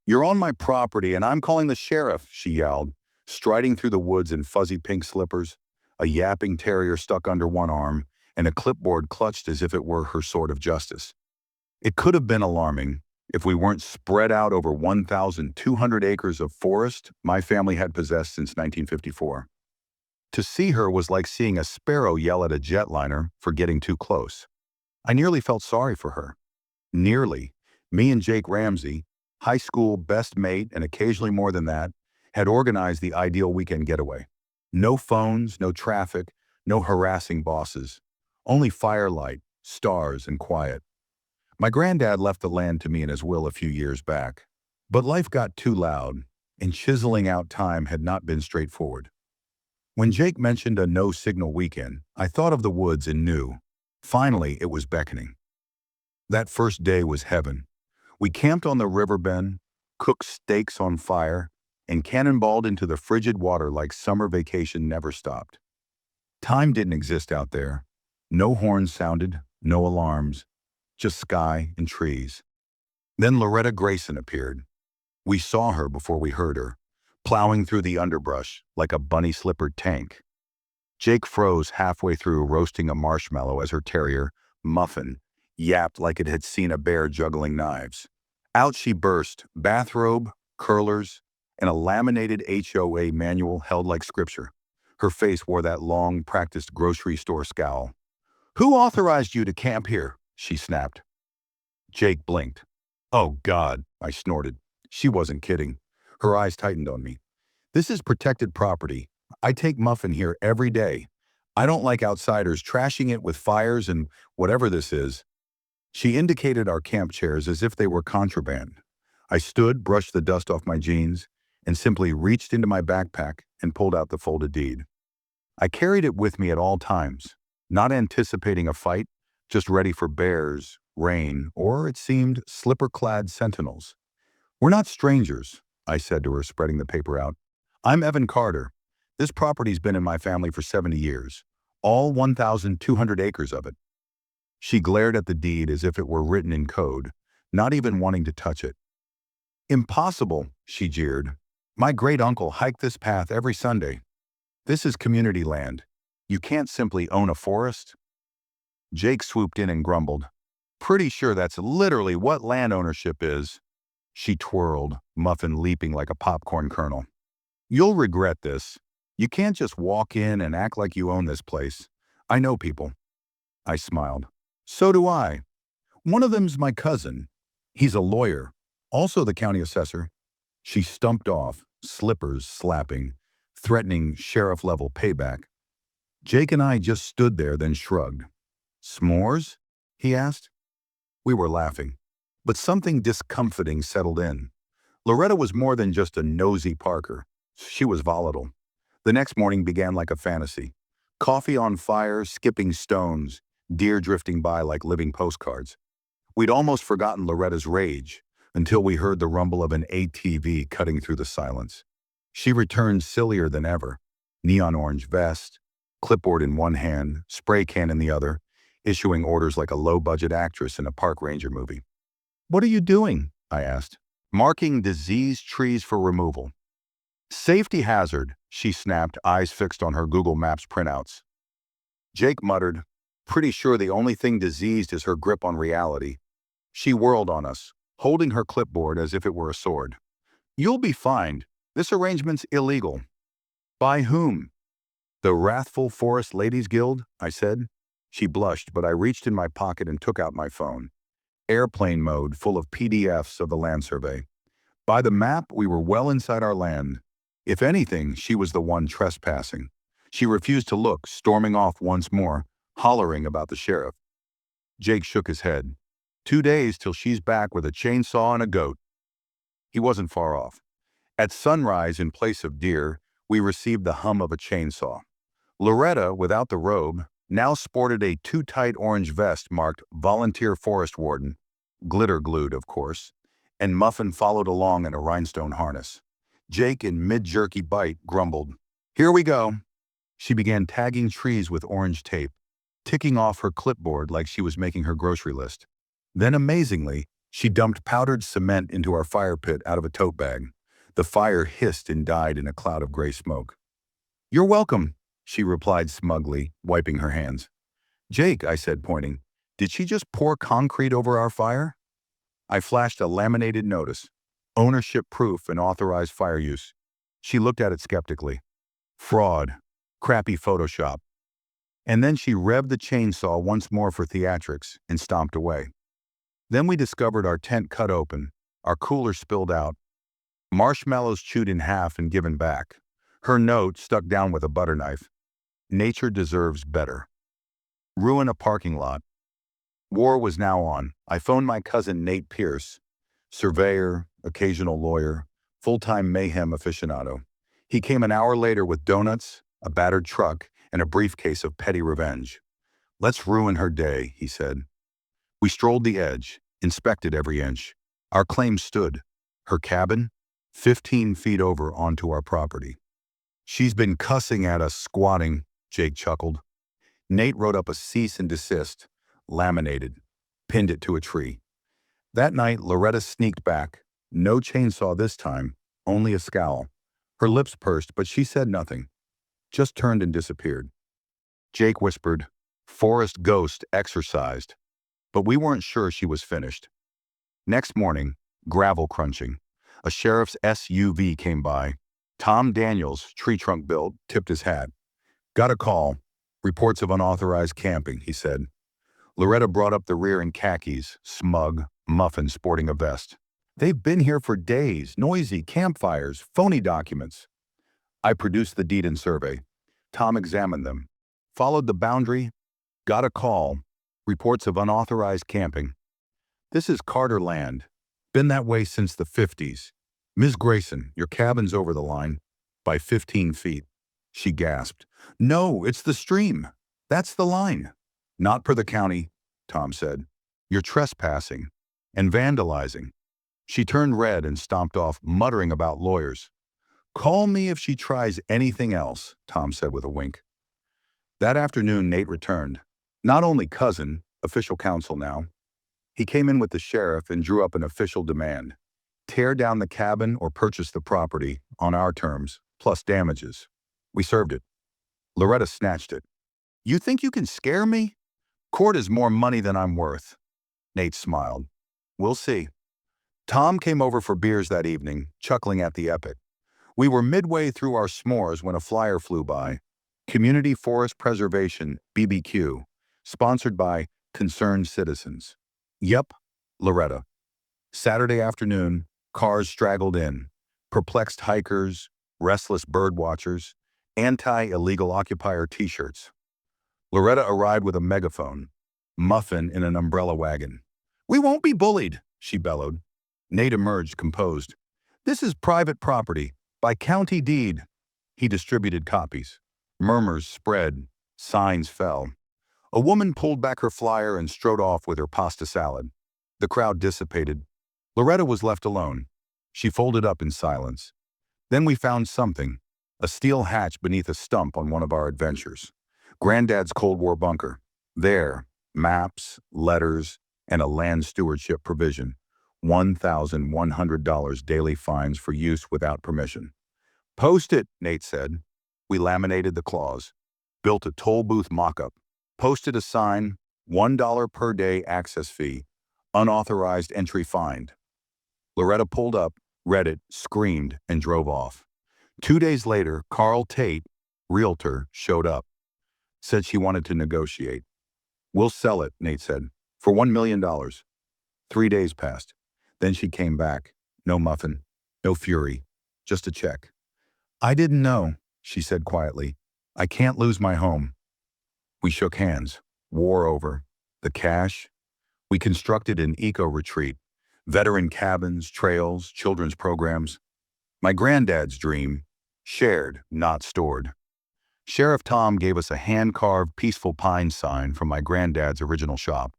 "You're on my property and I'm calling the sheriff," she yelled, striding through the woods in fuzzy pink slippers, a yapping terrier stuck under one arm, and a clipboard clutched as if it were her sword of justice. It could have been alarming if we weren't spread out over 1,200 acres of forest my family had possessed since 1954. To see her was like seeing a sparrow yell at a jetliner for getting too close. I nearly felt sorry for her. Nearly. Me and Jake Ramsey, high school best mate and occasionally more than that, had organized the ideal weekend getaway. No phones, no traffic, no harassing bosses. Only firelight, stars, and quiet. My granddad left the land to me in his will a few years back. But life got too loud, and chiseling out time had not been straightforward. When Jake mentioned a no-signal weekend, I thought of the woods and knew. Finally, it was beckoning. That first day was heaven. We camped on the river bend, cooked steaks on fire, and cannonballed into the frigid water like summer vacation never stopped. Time didn't exist out there. No horns sounded, no alarms, just sky and trees. Then Loretta Grayson appeared. We saw her before we heard her, plowing through the underbrush like a bunny-slippered tank. Jake froze halfway through roasting a marshmallow as her terrier, Muffin, yapped like it had seen a bear juggling knives. Out she burst, bathrobe, curlers, and a laminated HOA manual held like scripture. Her face wore that long, practiced grocery store scowl. "Who authorized you to camp here?" she snapped. Jake blinked. "Oh, God," I snorted. She wasn't kidding. Her eyes tightened on me. "This is protected property. I take Muffin here every day. I don't like outsiders trashing it with fires and whatever this is." She indicated our camp chairs as if they were contraband. I stood, brushed the dust off my jeans, and simply reached into my backpack and pulled out the folded deed. I carried it with me at all times, not anticipating a fight, just ready for bears, rain, or, it seemed, slipper-clad sentinels. "We're not strangers," I said to her, spreading the paper out. "I'm Evan Carter. This property's been in my family for 70 years, all 1,200 acres of it." She glared at the deed as if it were written in code, not even wanting to touch it. "Impossible," she jeered. "My great-uncle hiked this path every Sunday. This is community land. You can't simply own a forest." Jake swooped in and grumbled. "Pretty sure that's literally what land ownership is." She twirled, Muffin leaping like a popcorn kernel. "You'll regret this. You can't just walk in and act like you own this place. I know people." I smiled. "So do I. One of them's my cousin. He's a lawyer, also the county assessor." She stumped off, slippers slapping, threatening sheriff-level payback. Jake and I just stood there, then shrugged. "S'mores?" he asked. We were laughing, but something discomforting settled in. Loretta was more than just a nosy Parker. She was volatile. The next morning began like a fantasy. Coffee on fire, skipping stones, deer drifting by like living postcards. We'd almost forgotten Loretta's rage until we heard the rumble of an ATV cutting through the silence. She returned sillier than ever. Neon orange vest, clipboard in one hand, spray can in the other, issuing orders like a low-budget actress in a park ranger movie. "What are you doing?" I asked. "Marking diseased trees for removal." "Safety hazard," she snapped, eyes fixed on her Google Maps printouts. Jake muttered, "Pretty sure the only thing diseased is her grip on reality." She whirled on us, holding her clipboard as if it were a sword. "You'll be fined. This arrangement's illegal." "By whom?" "The Wrathful Forest Ladies Guild," I said. She blushed, but I reached in my pocket and took out my phone. Airplane mode, full of PDFs of the land survey. By the map, we were well inside our land. If anything, she was the one trespassing. She refused to look, storming off once more, hollering about the sheriff. Jake shook his head. 2 days till she's back with a chainsaw and a goat. He wasn't far off. At sunrise, in place of deer, we received the hum of a chainsaw. Loretta, without the robe, now sported a too-tight orange vest marked Volunteer Forest Warden, glitter-glued, of course, and Muffin followed along in a rhinestone harness. Jake, in mid-jerky bite, grumbled, "Here we go." She began tagging trees with orange tape, ticking off her clipboard like she was making her grocery list. Then, amazingly, She dumped powdered cement into our fire pit out of a tote bag. The fire hissed and died in a cloud of gray smoke. "You're welcome," she replied smugly, wiping her hands. "Jake," I said, pointing, "did she just pour concrete over our fire?" I flashed a laminated notice. Ownership proof and authorized fire use. She looked at it skeptically. Fraud. Crappy Photoshop. And then she revved the chainsaw once more for theatrics and stomped away. Then we discovered our tent cut open, our cooler spilled out, marshmallows chewed in half and given back. Her note stuck down with a butter knife. Nature deserves better. Ruin a parking lot. War was now on. I phoned my cousin Nate Pierce, surveyor, occasional lawyer, full-time mayhem aficionado. He came an hour later with donuts, a battered truck, and a briefcase of petty revenge. "Let's ruin her day," he said. We strolled the edge, inspected every inch. Our claim stood. Her cabin, 15 feet over onto our property. "She's been cussing at us squatting," Jake chuckled. Nate wrote up a cease and desist, laminated, pinned it to a tree. That night, Loretta sneaked back. No chainsaw this time, only a scowl. Her lips pursed, but she said nothing. Just turned and disappeared. Jake whispered, "Forest ghost exorcised." But we weren't sure she was finished. Next morning, gravel crunching. A sheriff's SUV came by. Tom Daniels, tree trunk built, tipped his hat. "Got a call. Reports of unauthorized camping," he said. Loretta brought up the rear in khakis, smug, muffin sporting a vest. "They've been here for days, noisy, campfires, phony documents." I produced the deed and survey. Tom examined them. Followed the boundary. Got a call. Reports of unauthorized camping. "This is Carter land. Been that way since the 50s. Ms. Grayson, your cabin's over the line. By 15 feet. She gasped. "No, it's the stream. That's the line." "Not per the county," Tom said. "You're trespassing and vandalizing." She turned red and stomped off, muttering about lawyers. "Call me if she tries anything else," Tom said with a wink. That afternoon, Nate returned. Not only cousin, official counsel now. He came in with the sheriff and drew up an official demand. Tear down the cabin or purchase the property, on our terms, plus damages. We served it. Loretta snatched it. "You think you can scare me? Court is more money than I'm worth." Nate smiled. "We'll see." Tom came over for beers that evening, chuckling at the epic. We were midway through our s'mores when a flyer flew by. Community Forest Preservation, BBQ, sponsored by Concerned Citizens. Yep, Loretta. Saturday afternoon, cars straggled in. Perplexed hikers, restless bird watchers, anti-illegal occupier t-shirts. Loretta arrived with a megaphone, Muffin in an umbrella wagon. "We won't be bullied," she bellowed. Nate emerged, composed. "This is private property, by county deed." He distributed copies. Murmurs spread, signs fell. A woman pulled back her flyer and strode off with her pasta salad. The crowd dissipated. Loretta was left alone. She folded up in silence. Then we found something, a steel hatch beneath a stump on one of our adventures. Granddad's Cold War bunker. There, maps, letters, and a land stewardship provision. $1,100 daily fines for use without permission. "Post it," Nate said. We laminated the clause, built a toll booth mock-up, posted a sign, $1 per day access fee, unauthorized entry fined. Loretta pulled up, read it, screamed, and drove off. 2 days later, Carl Tate, realtor, showed up. Said she wanted to negotiate. "We'll sell it," Nate said, "for $1 million. 3 days passed. Then she came back. No muffin, no fury, just a check. "I didn't know," she said quietly. "I can't lose my home." We shook hands. War over. The cash? We constructed an eco-retreat. Veteran cabins, trails, children's programs. My granddad's dream. Shared, not stored. Sheriff Tom gave us a hand-carved Peaceful Pines sign from my granddad's original shop.